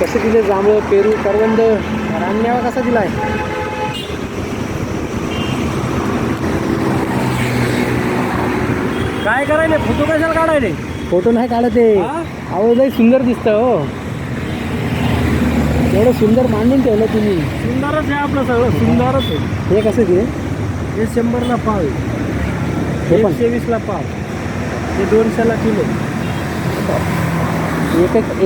कसे दिले जांभळं, पेरू, करवंद, रानमेवा कसा दिलाय? काय करायले? फोटो कशाला काढायले? फोटो नाही काढत आहे. हा? अहो लय सुंदर दिसतं हो. एवढं सुंदर मांडून ठेवलं तुम्ही. सुंदरच आहे आपलं सगळं, सुंदरच आहे. हे कसं दिले? हे 100ला पाव आहे, हे पण 120ला पाव, हे 200ला किलो,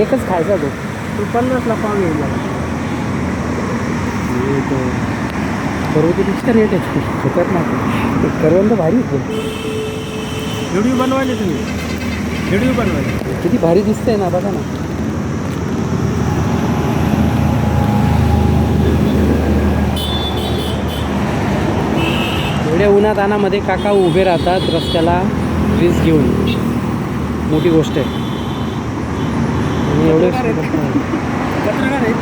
एकच खायचा तो. तो 50ला पाव येईल मला. करवंदीपेक्षा रेट आहे खतरनाक. करवंद भारी आहे. व्हिडिओ बनवायले तुम्ही, व्हिडिओ बनवायले. किती भारी दिसतंय ना, बघा ना. एवढ्या उन्हात आणामध्ये काका उभे राहतात रस्त्याला रील्स घेऊन. मोठी गोष्ट आहे. आणि एवढे पत्रकार आहेत.